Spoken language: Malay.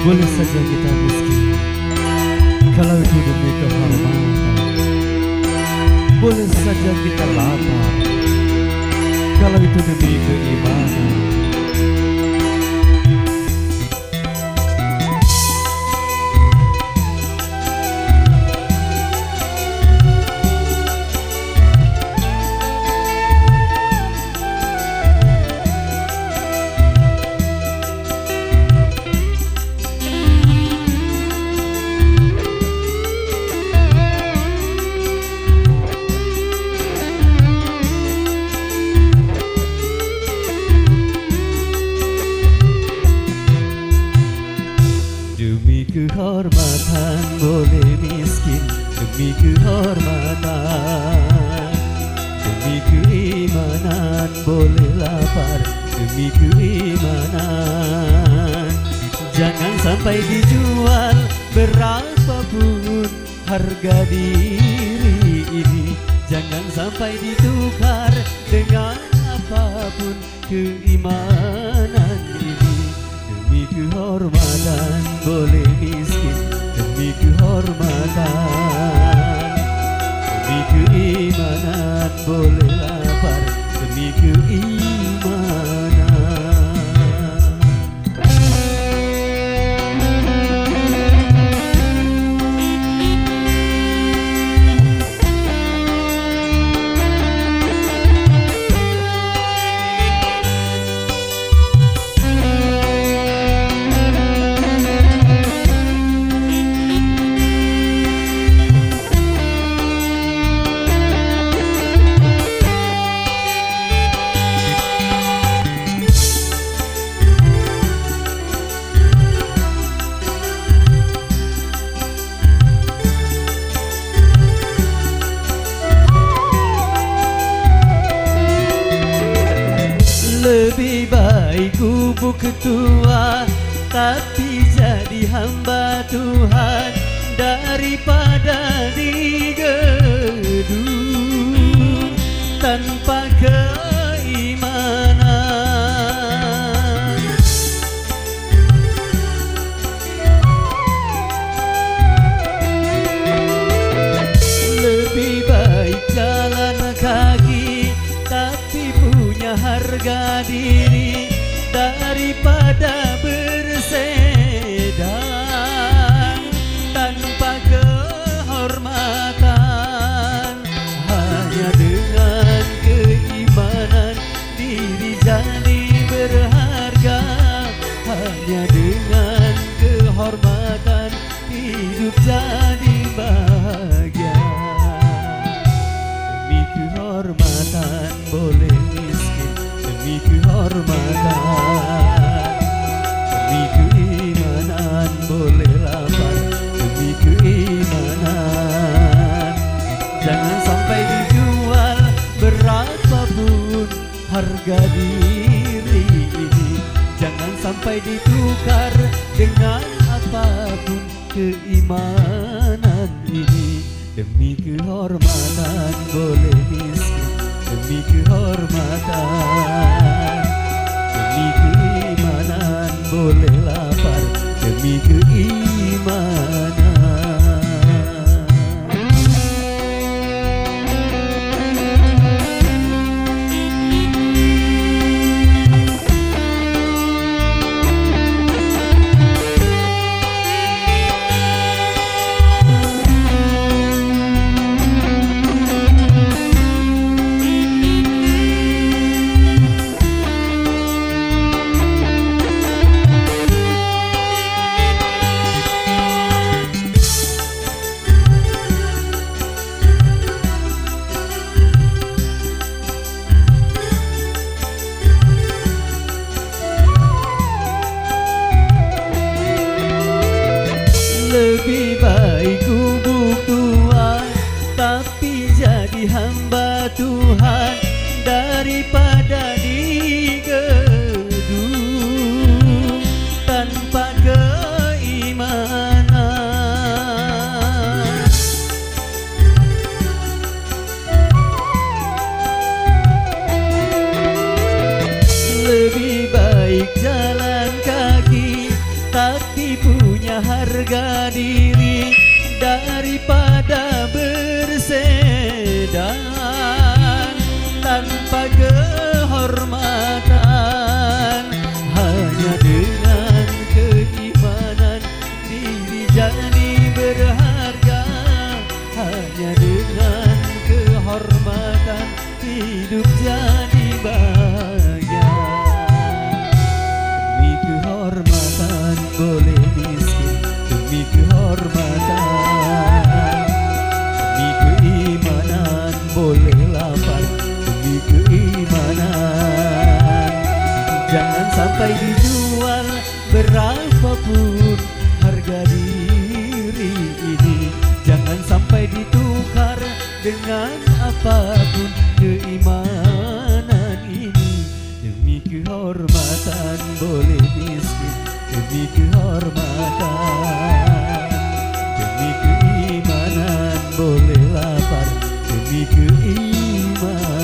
Boleh saja kita miskin kalau itu demi kehormatan. Boleh saja kita lapar kalau itu demi keimanan. Demi kehormatan boleh miskin, demi kehormatan. Demi keimanan boleh lapar, demi keimanan. Jangan sampai dijual berapapun harga diri ini. Jangan sampai ditukar dengan apapun keimanan ini. Demi kehormatan boleh miskin, demi kehormatan. Demi keimanan boleh lapar, demi keimanan. Lebih baik gubuk ketua tapi jadi hamba Tuhan daripada di gedung tanpa keimanan. Lebih baik jalan kaki tapi punya harga diri daripada bersedang tanpa kehormatan. Hanya dengan keimanan diri jadi berharga. Hanya dengan kehormatan hidup jadi bahagia. Demi kehormatan boleh miskin, demi kehormatan. Demi keimanan boleh lapar, demi keimanan. Jangan sampai dijual berapapun harga diri ini. Jangan sampai ditukar dengan apapun keimanan ini. Demi kehormatan boleh miskin, demi kehormatan. Demi keimanan boleh lapar, demi keimanan. Lebih baik gubuk tua tapi jadi hamba Tuhan daripada di gedung tanpa keimanan. Lebih baik jalan kaki tapi pun hanya harga diri daripada bersedan tanpa kehormatan. Hanya dengan keimanan diri jadi berharga. Hanya dengan kehormatan hidup jadi bahagia. Demi kehormatan boleh miskin, demi kehormatan. Demi keimanan boleh lapar, demi keimanan. Jangan sampai dijual berapapun harga diri ini. Jangan sampai ditukar dengan apapun keimanan ini. Demi kehormatan boleh miskin, demi kehormatan. Demi keimanan boleh lapar, demi keimanan.